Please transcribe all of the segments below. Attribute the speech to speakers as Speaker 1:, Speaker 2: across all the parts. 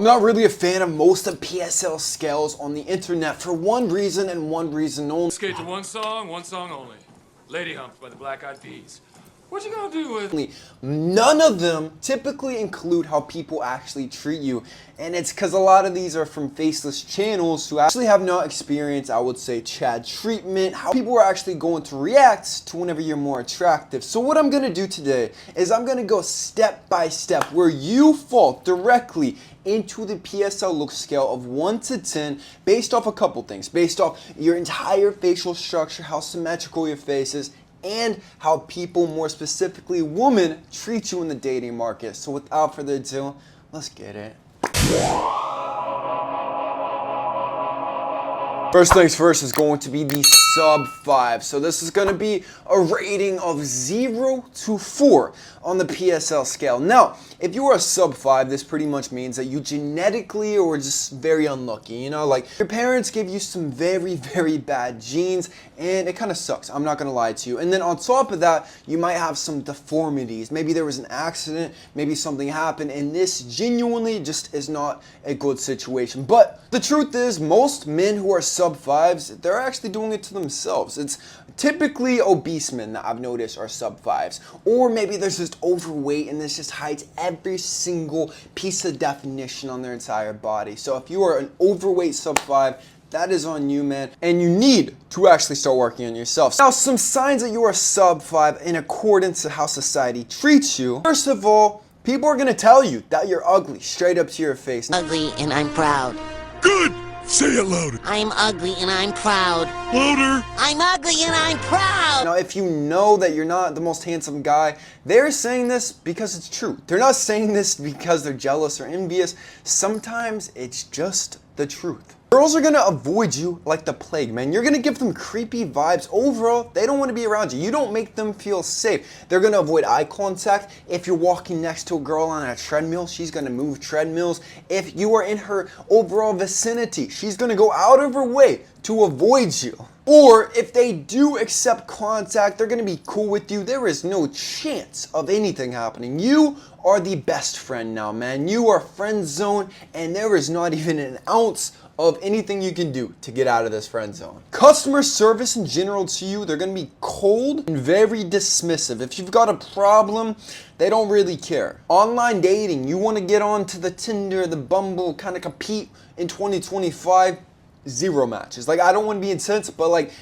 Speaker 1: I'm not really a fan of most of PSL scales on the internet for one reason and one reason only.
Speaker 2: Skate to one song only. Lady Humps by the Black Eyed Peas. What you gonna do with...
Speaker 1: None of them typically include how people actually treat you, and it's because a lot of these are from faceless channels who actually have not experienced, I would say, Chad treatment, how people are actually going to react to whenever you're more attractive. So what I'm going to do today is I'm going to go step by step where you fall directly into the PSL look scale of 1 to 10 based off a couple things, based off your entire facial structure, how symmetrical your face is, and how people, more specifically women, treat you in the dating market. So without further ado, let's get it. First things first is going to be the sub 5. So this is going to be a rating of 0 to 4 on the PSL scale. Now, if you are a sub 5, this pretty much means that you genetically or just very unlucky, you know, like your parents give you some very, very bad genes and it kind of sucks. I'm not going to lie to you. And then on top of that, you might have some deformities. Maybe there was an accident, maybe something happened, and this genuinely just is not a good situation. But the truth is, most men who are sub 5s, they're actually doing it to themselves. It's typically obese men that I've noticed are sub 5s. Or maybe there's just overweight and this just hides every single piece of definition on their entire body. So if you are an overweight sub 5, that is on you, man, and you need to actually start working on yourself. Now, some signs that you are sub 5 in accordance to how society treats you. First of all, people are gonna tell you that you're ugly, straight up to your face.
Speaker 3: Ugly and I'm proud.
Speaker 4: Good! Say it louder.
Speaker 3: I'm ugly and I'm proud.
Speaker 4: Louder.
Speaker 3: I'm ugly and I'm proud.
Speaker 1: Now, if you know that you're not the most handsome guy, they're saying this because it's true. They're not saying this because they're jealous or envious. Sometimes it's just the truth. Girls are gonna avoid you like the plague, man. You're gonna give them creepy vibes. Overall, they don't want to be around you. You don't make them feel safe. They're gonna avoid eye contact. If you're walking next to a girl on a treadmill, she's gonna move treadmills. If you are in her overall vicinity, she's gonna go out of her way to avoid you. Or if they do accept contact, they're gonna be cool with you. There is no chance of anything happening. You are the best friend now, man. You are friend zone, and there is not even an ounce of anything you can do to get out of this friend zone. Customer service in general to you, they're gonna be cold and very dismissive. If you've got a problem, they don't really care. Online dating, you wanna get on to the Tinder, the Bumble, kind of compete in 2025, 0 matches. Like, I don't want to be intense, but like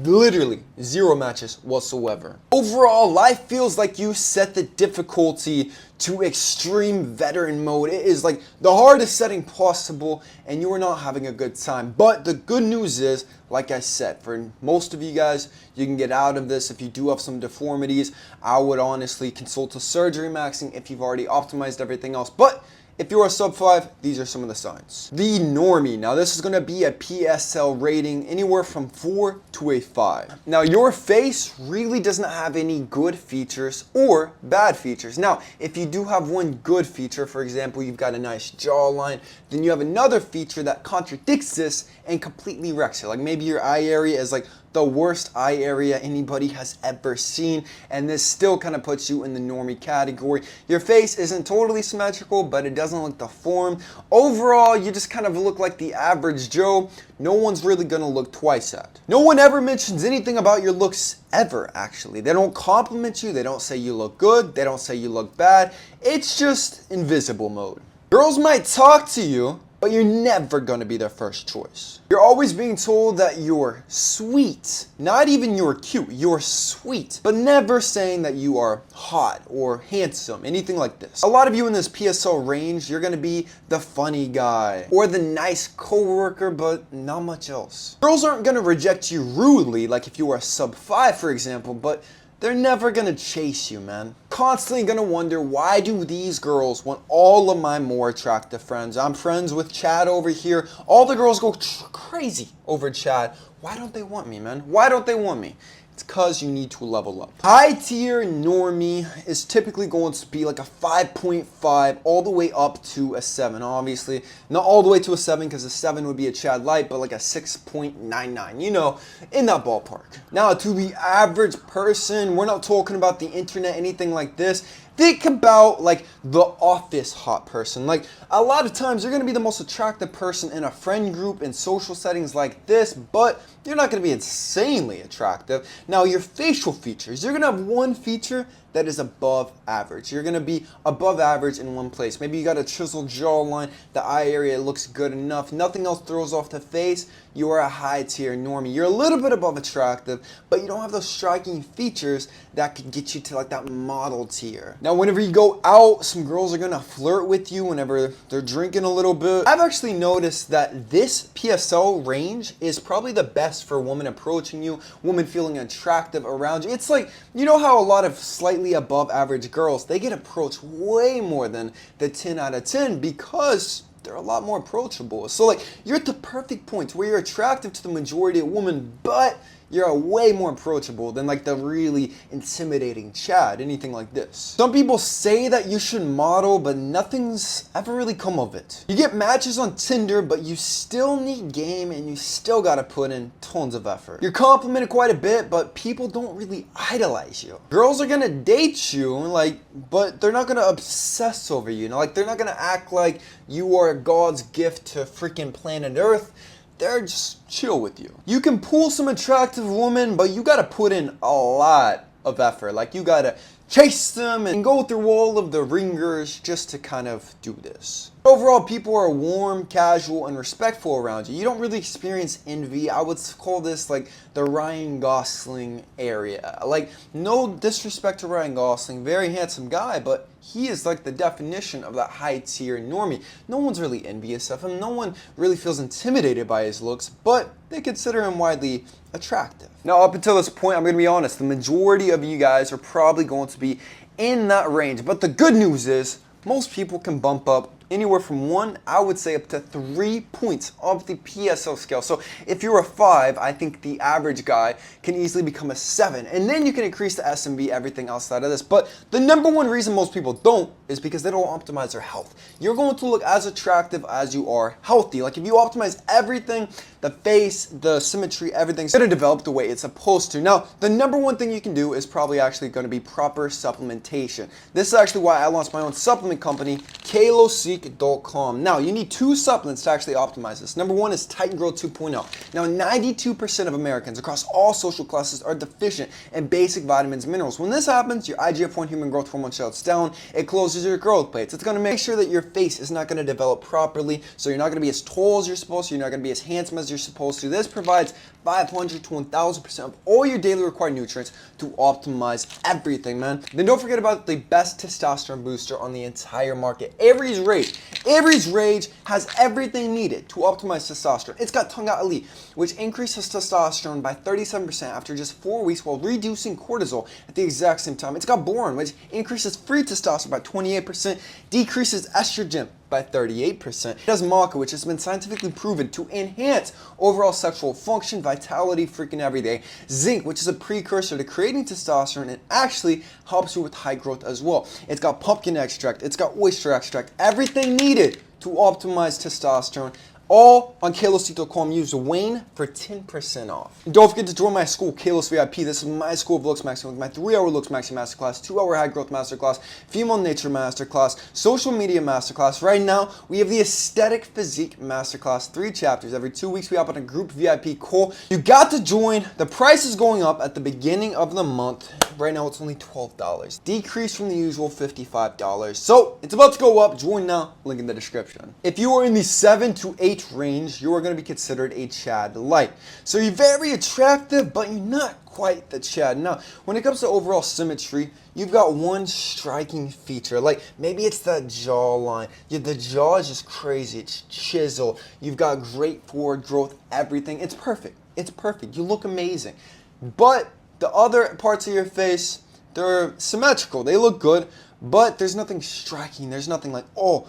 Speaker 1: literally 0 matches whatsoever. Overall, life feels like you set the difficulty to extreme veteran mode. It is like the hardest setting possible and you are not having a good time. But the good news is, like I said, for most of you guys, you can get out of this. If you do have some deformities, I would honestly consult a surgery maxing if you've already optimized everything else. But if you're a sub 5, these are some of the signs. The Normie. Now this is gonna be a PSL rating anywhere from 4 to a 5. Now your face really doesn't have any good features or bad features. Now, if you do have one good feature, for example, you've got a nice jawline, then you have another feature that contradicts this and completely wrecks it. Like maybe your eye area is like the worst eye area anybody has ever seen, and this still kind of puts you in the Normie category. Your face isn't totally symmetrical, but it doesn't look deformed. Overall, you just kind of look like the average Joe. No one's really gonna look twice at. No one ever mentions anything about your looks ever, actually. They don't compliment you, they don't say you look good, they don't say you look bad. It's just invisible mode. Girls might talk to you, but you're never gonna be their first choice. You're always being told that you're sweet. Not even you're cute, you're sweet. But never saying that you are hot or handsome, anything like this. A lot of you in this PSL range, you're gonna be the funny guy or the nice coworker, but not much else. Girls aren't gonna reject you rudely, like if you were a sub 5, for example, but they're never gonna chase you, man. Constantly gonna wonder, why do these girls want all of my more attractive friends? I'm friends with Chad over here. All the girls go crazy over Chad. Why don't they want me, man? Why don't they want me? It's because you need to level up. High tier Normie is typically going to be like a 5.5 all the way up to a 7. Obviously, not all the way to a 7 because a 7 would be a Chad Light, but like a 6.99, you know, in that ballpark. Now, to the average person, we're not talking about the internet, anything like this. Think about like the office hot person. Like a lot of times you're going to be the most attractive person in a friend group in social settings like this, but you're not going to be insanely attractive. Now your facial features, you're going to have one feature that is above average. You're going to be above average in one place. Maybe you got a chiseled jawline, the eye area looks good enough, nothing else throws off the face. You are a high tier normie. You're a little bit above attractive, but you don't have those striking features that could get you to like that model tier. Now whenever you go out, some girls are going to flirt with you whenever they're drinking a little bit. I've actually noticed that this PSL range is probably the best for women approaching you, women feeling attractive around you. It's like, you know how a lot of slightly above average girls, they get approached way more than the 10 out of 10 because they're a lot more approachable. So like, you're at the perfect point where you're attractive to the majority of women, but you're way more approachable than like the really intimidating Chad, anything like this. Some people say that you should model, but nothing's ever really come of it. You get matches on Tinder, but you still need game and you still gotta put in tons of effort. You're complimented quite a bit, but people don't really idolize you. Girls are gonna date you, like, but they're not gonna obsess over you. Like, they're not gonna act like you are God's gift to freaking planet Earth. They're just chill with you. You can pull some attractive women, but you gotta put in a lot of effort. Like, you gotta chase them and go through all of the ringers just to kind of do this. Overall, people are warm, casual, and respectful around you. You don't really experience envy. I would call this like the Ryan Gosling area. Like, no disrespect to Ryan Gosling, very handsome guy, but he is like the definition of that high tier normie. No one's really envious of him. No one really feels intimidated by his looks, but they consider him widely attractive. Now, up until this point, I'm going to be honest, the majority of you guys are probably going to be in that range. But the good news is, most people can bump up anywhere from 1, I would say, up to 3 points of the PSL scale. So if you're a 5, I think the average guy can easily become a 7. And then you can increase the SMB, everything outside of this. But the number one reason most people don't is because they don't optimize their health. You're going to look as attractive as you are healthy. Like, if you optimize everything, the face, the symmetry, everything's going to develop the way it's supposed to. Now, the number one thing you can do is probably actually going to be proper supplementation. This is actually why I launched my own supplement company, kalosique.com. Now, you need 2 supplements to actually optimize this. Number 1 is Titan Growth 2.0. Now, 92% of Americans across all social classes are deficient in basic vitamins and minerals. When this happens, your IGF-1 human growth hormone shuts down. It closes your growth plates. It's going to make sure that your face is not going to develop properly, so you're not going to be as tall as you're supposed to. You're not going to be as handsome as you're supposed to. This provides 500 to 1000% of all your daily required nutrients to optimize everything, man. Then don't forget about the best testosterone booster on the entire market, Avery's Rage. Avery's Rage has everything needed to optimize testosterone. It's got Tongue Out Elite, which increases testosterone by 37% after just 4 weeks while reducing cortisol at the exact same time. It's got Boron, which increases free testosterone by 28%, decreases estrogen by 38%. It has Maca, which has been scientifically proven to enhance overall sexual function, vitality, freaking everything. Zinc, which is a precursor to creating testosterone and actually helps you with high growth as well. It's got pumpkin extract, it's got oyster extract, everything needed to optimize testosterone. All on kalosique.com. Use Wayne for 10% off. And don't forget to join my school, Kalos VIP. This is my school of looks maxing with my 3-hour looks maxing masterclass, 2-hour high growth masterclass, female nature masterclass, social media masterclass. Right now, we have the aesthetic physique masterclass, 3 chapters. Every 2 weeks, we hop on a group VIP call. You got to join. The price is going up at the beginning of the month. Right now, it's only $12. Decrease from the usual $55. So it's about to go up. Join now. Link in the description. If you are in the 7 to 8 range, you are going to be considered a Chad light. So you're very attractive, but you're not quite the Chad. Now, when it comes to overall symmetry, you've got one striking feature. Like, maybe it's the jawline. The jaw is just crazy. It's chiseled. You've got great forward growth, everything. It's perfect. It's perfect. You look amazing. But the other parts of your face, they're symmetrical. They look good, but there's nothing striking. There's nothing like, oh,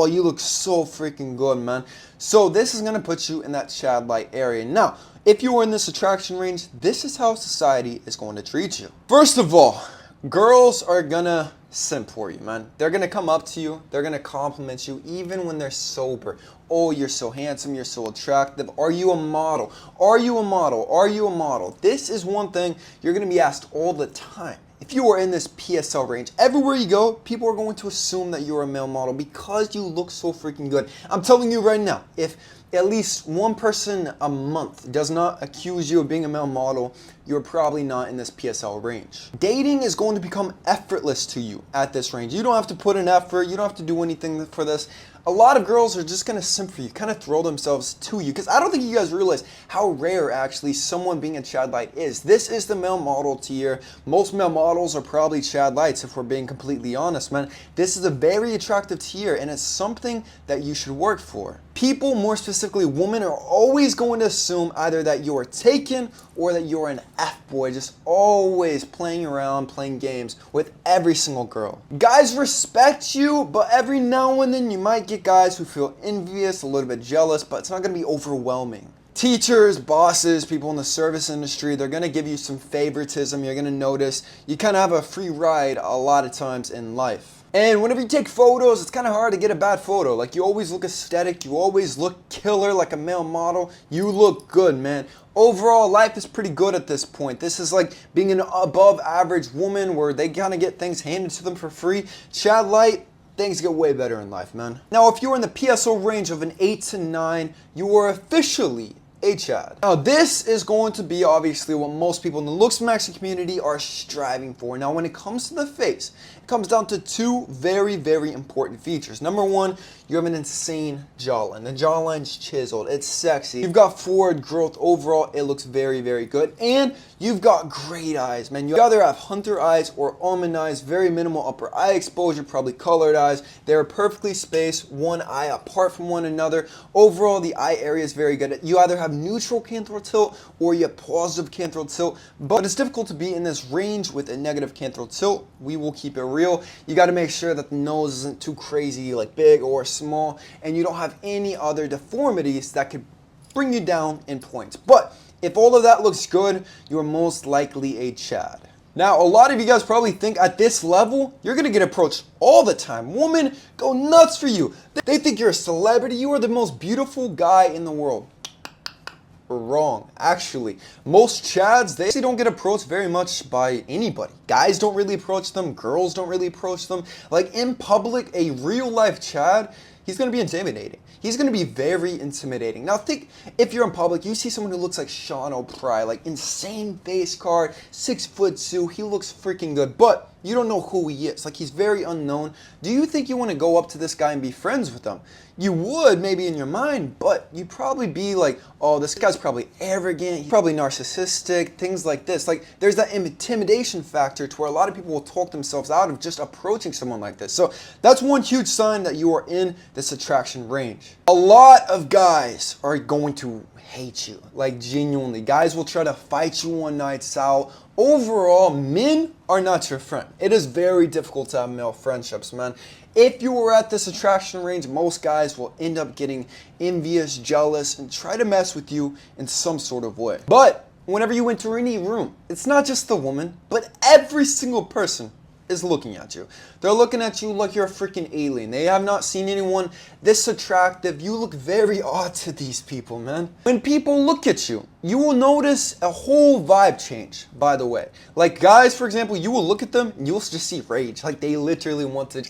Speaker 1: you look so freaking good, man. So this is going to put you in that Chad light area. Now, if you are in this attraction range, this is how society is going to treat you. First of all, girls are going to simp for you, man. They're going to come up to you. They're going to compliment you even when they're sober. Oh, you're so handsome. You're so attractive. Are you a model? Are you a model? Are you a model? This is one thing you're going to be asked all the time. If if you are in this PSL range, everywhere you go, people are going to assume that you're a male model because you look so freaking good. I'm telling you right now, if at least one person a month does not accuse you of being a male model, you're probably not in this PSL range. Dating is going to become effortless to you at this range. You don't have to put in effort. You don't have to do anything for this. A lot of girls are just gonna simp for you, kind of throw themselves to you, because I don't think you guys realize how rare actually someone being a Chad Light is. This is the male model tier. Most male models are probably Chad Lights, if we're being completely honest, man. This is a very attractive tier, and it's something that you should work for. People, more specifically women, are always going to assume either that you're taken or that you're an F-boy, just always playing around, playing games with every single girl. Guys respect you, but every now and then you might get guys who feel envious, a little bit jealous, but it's not going to be overwhelming. Teachers, bosses, people in the service industry, they're going to give you some favoritism. You're going to notice you kind of have a free ride a lot of times in life. And whenever you take photos, it's kind of hard to get a bad photo. Like, you always look aesthetic, you always look killer like a male model. You look good, man. Overall, life is pretty good at this point. This is like being an above average woman where they kind of get things handed to them for free. Chad Light, things get way better in life, man. Now, if you're in the PSO range of an 8 to 9, you are officially a Chad. Now, this is going to be obviously what most people in the looks maxing community are striving for. Now, when it comes to the face, it comes down to two very, very important features. Number one, you have an insane jawline. The jawline's chiseled. It's sexy. You've got forward growth overall. It looks very, very good. And you've got great eyes, man. You either have hunter eyes or almond eyes, very minimal upper eye exposure, probably colored eyes. They're perfectly spaced, one eye apart from one another. Overall, the eye area is very good. You either have neutral canthal tilt or you have positive canthal tilt, but it's difficult to be in this range with a negative canthal tilt. We will keep it real. You got to make sure that the nose isn't too crazy, like big or small, and you don't have any other deformities that could bring you down in points. But if all of that looks good, you're most likely a Chad. Now, a lot of you guys probably think at this level, you're going to get approached all the time. Women go nuts for you. They think you're a celebrity. You are the most beautiful guy in the world. Wrong. Actually, most Chads, they don't get approached very much by anybody. Guys don't really approach them. Girls don't really approach them. Like, in public, a real life Chad, he's going to be intimidating. He's going to be very intimidating. Now think, if you're in public, you see someone who looks like Sean O'Pride, like insane face card, 6'2", he looks freaking good, but you don't know who he is. Like, he's very unknown. Do you think you want to go up to this guy and be friends with him? You would, maybe in your mind, but you'd probably be like, oh, this guy's probably arrogant, he's probably narcissistic, things like this. Like, there's that intimidation factor to where a lot of people will talk themselves out of just approaching someone like this. So that's one huge sign that you are in this attraction range. A lot of guys are going to hate you, like genuinely. Guys will try to fight you on nights out. Overall, men are not your friend. It is very difficult to have male friendships, man. If you were at this attraction range, most guys will end up getting envious, jealous, and try to mess with you in some sort of way. But whenever you enter any room, it's not just the woman, but every single person is looking at you. They're looking at you like you're a freaking alien. They have not seen anyone this attractive. You look very odd to these people, man. When people look at you, you will notice a whole vibe change, by the way. Like, guys, for example, you will look at them and you'll just see rage. Like, they literally want to...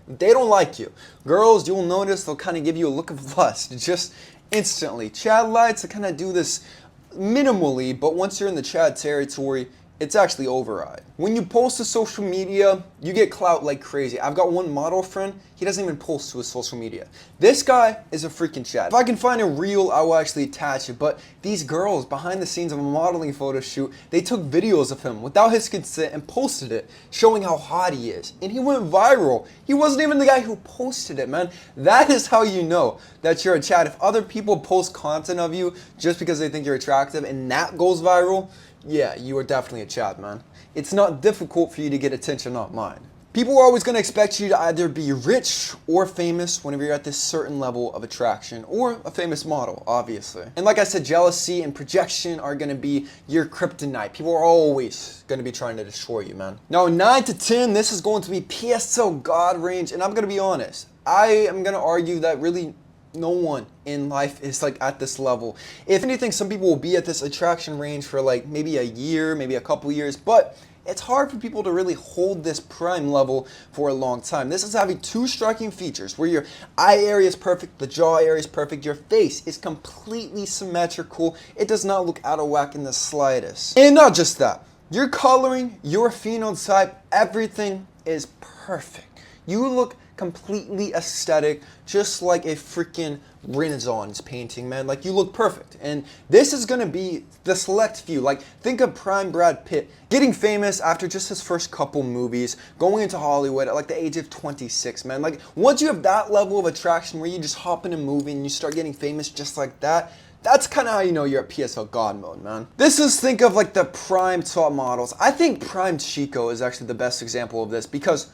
Speaker 1: They don't like you. Girls, you will notice they'll kind of give you a look of lust just instantly. Chad Lights, they kind of do this minimally, but once you're in the Chad territory, it's actually override. When you post to social media, you get clout like crazy. I've got one model friend, he doesn't even post to his social media. This guy is a freaking Chad. If I can find a reel, I will actually attach it, but these girls behind the scenes of a modeling photo shoot, they took videos of him without his consent and posted it, showing how hot he is. And he went viral. He wasn't even the guy who posted it, man. That is how you know that you're a Chad. If other people post content of you just because they think you're attractive and that goes viral, yeah, you are definitely a Chad, man. It's not difficult for you to get attention online. People are always going to expect you to either be rich or famous whenever you're at this certain level of attraction, or a famous model, obviously. And like I said, jealousy and projection are going to be your kryptonite. People are always going to be trying to destroy you, man. Now, 9 to 10, this is going to be PSL God range, and I'm going to be honest. I am going to argue that really no one in life is like at this level. If anything, some people will be at this attraction range for like maybe a year, maybe a couple years, but it's hard for people to really hold this prime level for a long time. This is having two striking features where your eye area is perfect, the jaw area is perfect, your face is completely symmetrical. It does not look out of whack in the slightest. And not just that, your coloring, your phenotype, everything is perfect. You look completely aesthetic, just like a freaking Renaissance painting, man. Like, you look perfect. And this is gonna be the select few. Like, think of prime Brad Pitt getting famous after just his first couple movies, going into Hollywood at like the age of 26, man. Like, once you have that level of attraction where you just hop in a movie and you start getting famous just like that, that's kind of how you know you're at PSL God mode, man. This is, think of like the prime top models. I think prime Chico is actually the best example of this because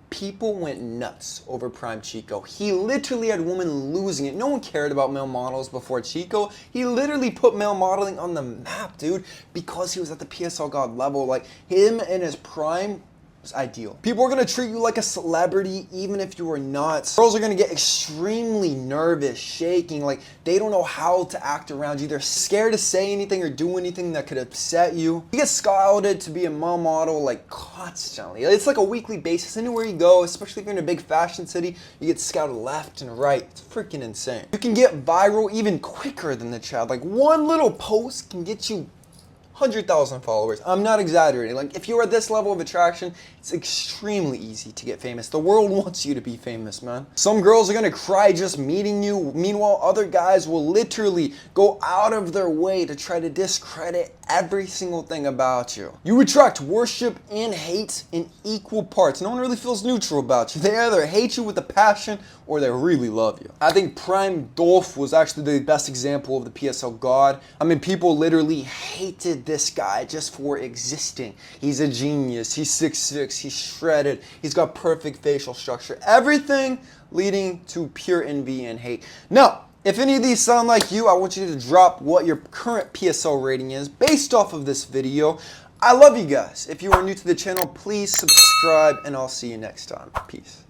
Speaker 1: people went nuts over prime Chico. He literally had women losing it. No one cared about male models before Chico. He literally put male modeling on the map, dude, because he was at the PSL God level. Like, him in his prime was ideal. People are gonna treat you like a celebrity even if you are not. Girls are gonna get extremely nervous, shaking, like they don't know how to act around you. They're scared to say anything or do anything that could upset you. You get scouted to be a male model like constantly. It's like a weekly basis. Anywhere you go, especially if you're in a big fashion city, you get scouted left and right. It's freaking insane. You can get viral even quicker than the child. Like, one little post can get you 100,000 followers. I'm not exaggerating. Like, if you're at this level of attraction, it's extremely easy to get famous. The world wants you to be famous, man. Some girls are gonna cry just meeting you. Meanwhile, other guys will literally go out of their way to try to discredit every single thing about you. You attract worship and hate in equal parts. No one really feels neutral about you. They either hate you with a passion or they really love you. I think prime Dolph was actually the best example of the PSL God. I mean, people literally hated this guy just for existing. He's a genius. He's 6'6". He's shredded. He's got perfect facial structure. Everything leading to pure envy and hate. Now, if any of these sound like you, I want you to drop what your current PSL rating is based off of this video. I love you guys. If you are new to the channel, please subscribe, and I'll see you next time. Peace.